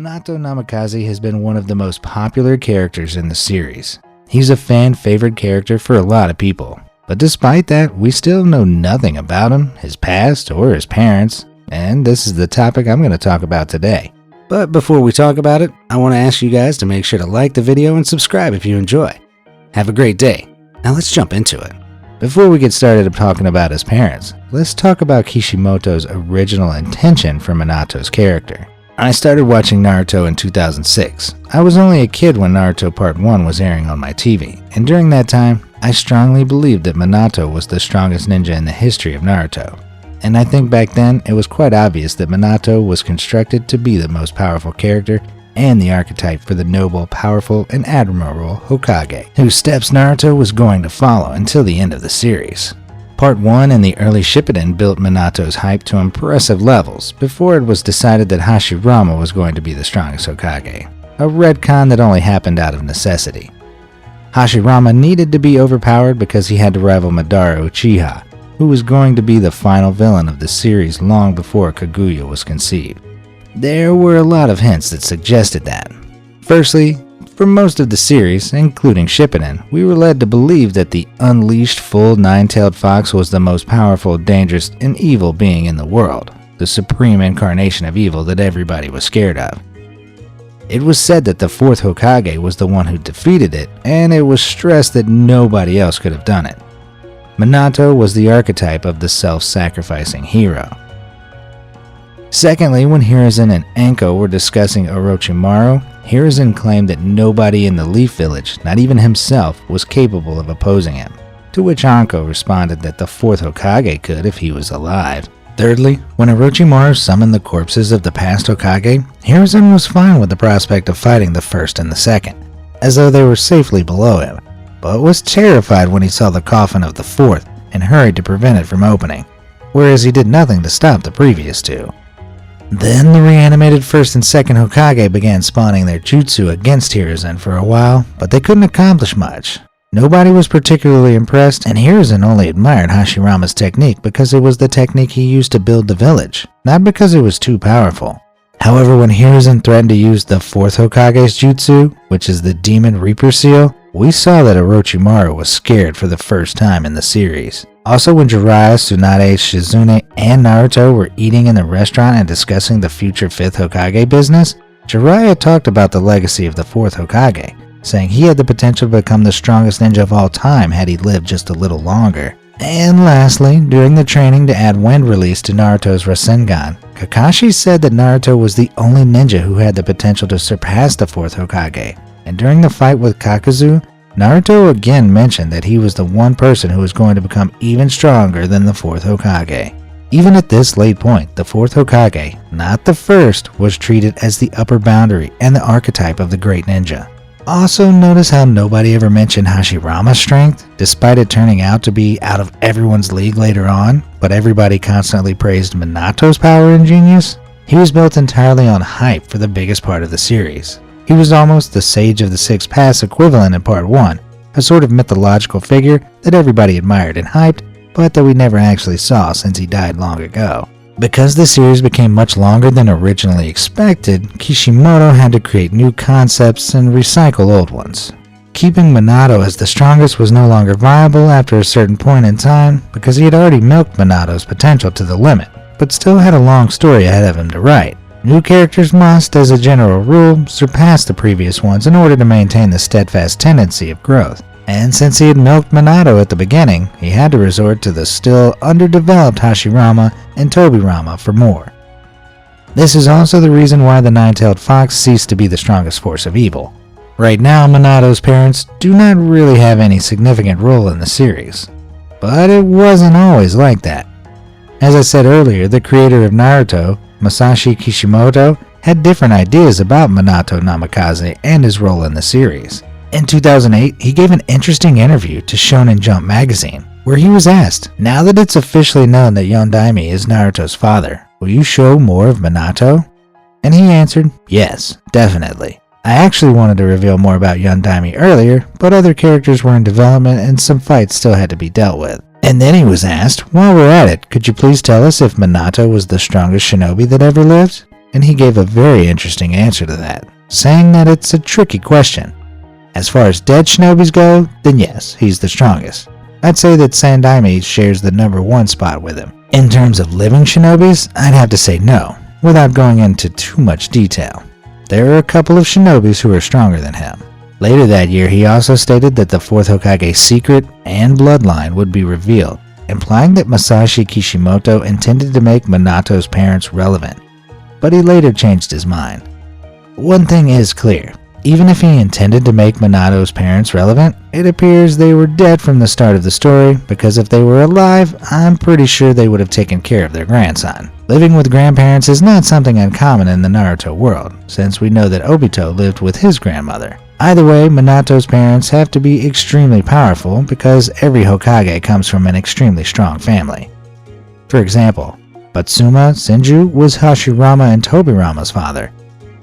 Minato Namikaze has been one of the most popular characters in the series. He's a fan-favorite character for a lot of people. But despite that, we still know nothing about him, his past, or his parents, and this is the topic I'm going to talk about today. But before we talk about it, I want to ask you guys to make sure to like the video and subscribe if you enjoy. Have a great day. Now let's jump into it. Before we get started talking about his parents, let's talk about Kishimoto's original intention for Minato's character. I started watching Naruto in 2006. I was only a kid when Naruto Part 1 was airing on my TV, and during that time, I strongly believed that Minato was the strongest ninja in the history of Naruto. And I think back then, it was quite obvious that Minato was constructed to be the most powerful character and the archetype for the noble, powerful, and admirable Hokage, whose steps Naruto was going to follow until the end of the series. Part 1 and the early Shippuden built Minato's hype to impressive levels before it was decided that Hashirama was going to be the strongest Hokage, a retcon that only happened out of necessity. Hashirama needed to be overpowered because he had to rival Madara Uchiha, who was going to be the final villain of the series long before Kaguya was conceived. There were a lot of hints that suggested that. Firstly, for most of the series, including Shippuden, we were led to believe that the unleashed full nine-tailed fox was the most powerful, dangerous, and evil being in the world, the supreme incarnation of evil that everybody was scared of. It was said that the fourth Hokage was the one who defeated it, and it was stressed that nobody else could have done it. Minato was the archetype of the self-sacrificing hero. Secondly, when Hiruzen and Anko were discussing Orochimaru, Hiruzen claimed that nobody in the Leaf Village, not even himself, was capable of opposing him, to which Anko responded that the fourth Hokage could if he was alive. Thirdly, when Orochimaru summoned the corpses of the past Hokage, Hiruzen was fine with the prospect of fighting the first and the second, as though they were safely below him, but was terrified when he saw the coffin of the fourth and hurried to prevent it from opening, whereas he did nothing to stop the previous two. Then the reanimated first and second Hokage began spawning their jutsu against Hiruzen for a while, but they couldn't accomplish much. Nobody was particularly impressed, and Hiruzen only admired Hashirama's technique because it was the technique he used to build the village, not because it was too powerful. However, when Hiruzen threatened to use the fourth Hokage's jutsu, which is the Demon Reaper Seal, we saw that Orochimaru was scared for the first time in the series. Also, when Jiraiya, Tsunade, Shizune, and Naruto were eating in the restaurant and discussing the future 5th Hokage business, Jiraiya talked about the legacy of the 4th Hokage, saying he had the potential to become the strongest ninja of all time had he lived just a little longer. And lastly, during the training to add wind release to Naruto's Rasengan, Kakashi said that Naruto was the only ninja who had the potential to surpass the 4th Hokage, and during the fight with Kakuzu, Naruto again mentioned that he was the one person who was going to become even stronger than the 4th Hokage. Even at this late point, the 4th Hokage, not the first, was treated as the upper boundary and the archetype of the great ninja. Also, notice how nobody ever mentioned Hashirama's strength, despite it turning out to be out of everyone's league later on, but everybody constantly praised Minato's power and genius. He was built entirely on hype for the biggest part of the series. He was almost the Sage of the Six Paths equivalent in Part 1, a sort of mythological figure that everybody admired and hyped, but that we never actually saw since he died long ago. Because the series became much longer than originally expected, Kishimoto had to create new concepts and recycle old ones. Keeping Minato as the strongest was no longer viable after a certain point in time because he had already milked Minato's potential to the limit, but still had a long story ahead of him to write. New characters must, as a general rule, surpass the previous ones in order to maintain the steadfast tendency of growth. And since he had milked Minato at the beginning, he had to resort to the still underdeveloped Hashirama and Tobirama for more. This is also the reason why the nine-tailed fox ceased to be the strongest force of evil. Right now, Minato's parents do not really have any significant role in the series. But it wasn't always like that. As I said earlier, the creator of Naruto, Masashi Kishimoto, had different ideas about Minato Namikaze and his role in the series. In 2008, he gave an interesting interview to Shonen Jump magazine, where he was asked, "Now that it's officially known that Yondaime is Naruto's father, will you show more of Minato?" And he answered, "Yes, definitely. I actually wanted to reveal more about Yondaime earlier, but other characters were in development and some fights still had to be dealt with." And then he was asked, "While we're at it, could you please tell us if Minato was the strongest shinobi that ever lived?" and he gave a very interesting answer to that, saying that it's a tricky question. As far as dead shinobis go, then yes, he's the strongest. I'd say that Sandaime shares the number 1 spot with him. In terms of living shinobis, I'd have to say no, without going into too much detail. There are a couple of shinobis who are stronger than him. Later that year, he also stated that the 4th Hokage's secret and bloodline would be revealed, implying that Masashi Kishimoto intended to make Minato's parents relevant, but he later changed his mind. One thing is clear. Even if he intended to make Minato's parents relevant, it appears they were dead from the start of the story, because if they were alive, I'm pretty sure they would have taken care of their grandson. Living with grandparents is not something uncommon in the Naruto world, since we know that Obito lived with his grandmother. Either way, Minato's parents have to be extremely powerful because every Hokage comes from an extremely strong family. For example, Batsuma Senju was Hashirama and Tobirama's father,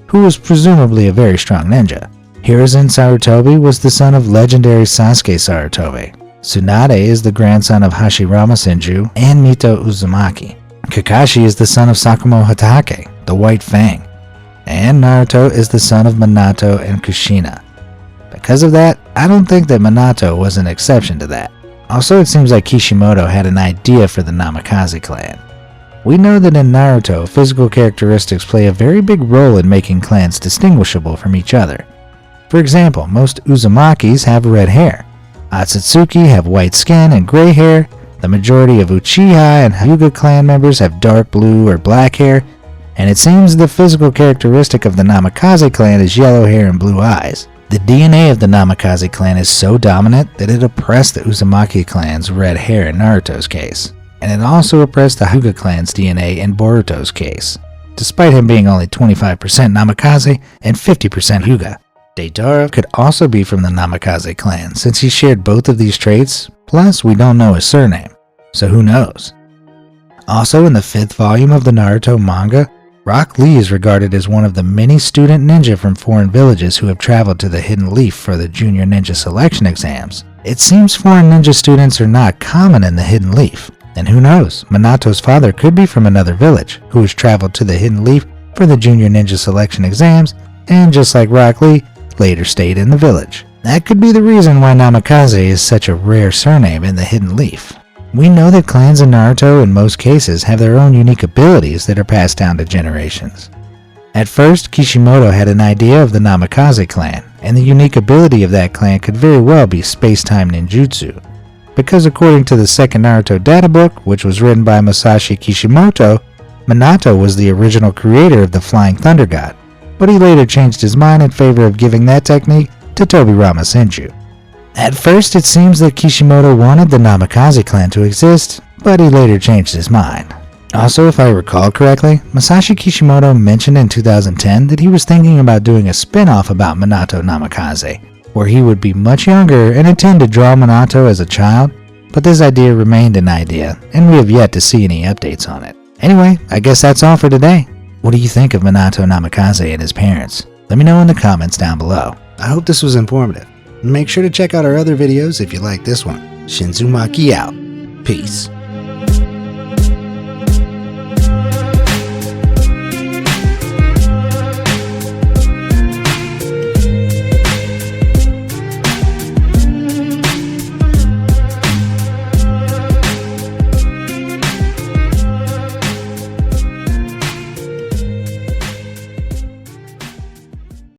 who was presumably a very strong ninja. Hiruzen Sarutobi was the son of legendary Sasuke Sarutobi. Tsunade is the grandson of Hashirama Senju and Mito Uzumaki. Kakashi is the son of Sakumo Hatake, the White Fang. And Naruto is the son of Minato and Kushina. Because of that, I don't think that Minato was an exception to that. Also, it seems like Kishimoto had an idea for the Namikaze clan. We know that in Naruto, physical characteristics play a very big role in making clans distinguishable from each other. For example, most Uzumakis have red hair. Otsutsuki have white skin and gray hair. The majority of Uchiha and Hyuga clan members have dark blue or black hair. And it seems the physical characteristic of the Namikaze clan is yellow hair and blue eyes. The DNA of the Namikaze clan is so dominant that it oppressed the Uzumaki clan's red hair in Naruto's case. And it also oppressed the Hyuga clan's DNA in Boruto's case, despite him being only 25% Namikaze and 50% Hyuga. Deidara could also be from the Namikaze clan since he shared both of these traits, plus we don't know his surname, so who knows. Also in the 5th volume of the Naruto manga, Rock Lee is regarded as one of the many student ninja from foreign villages who have traveled to the Hidden Leaf for the Junior Ninja Selection exams. It seems foreign ninja students are not common in the Hidden Leaf. And who knows, Minato's father could be from another village, who has traveled to the Hidden Leaf for the Junior Ninja Selection exams, and just like Rock Lee, later stayed in the village. That could be the reason why Namikaze is such a rare surname in the Hidden Leaf. We know that clans in Naruto in most cases have their own unique abilities that are passed down to generations. At first, Kishimoto had an idea of the Namikaze clan, and the unique ability of that clan could very well be space-time ninjutsu. Because according to the second Naruto data book, which was written by Masashi Kishimoto, Minato was the original creator of the Flying Thunder God, but he later changed his mind in favor of giving that technique to Tobirama Senju. At first, it seems that Kishimoto wanted the Namikaze clan to exist, but he later changed his mind. Also, if I recall correctly, Masashi Kishimoto mentioned in 2010 that he was thinking about doing a spin-off about Minato Namikaze, where he would be much younger and intend to draw Minato as a child, but this idea remained an idea, and we have yet to see any updates on it. Anyway, I guess that's all for today. What do you think of Minato Namikaze and his parents? Let me know in the comments down below. I hope this was informative. Make sure to check out our other videos if you like this one. Shinzumaki out. Peace.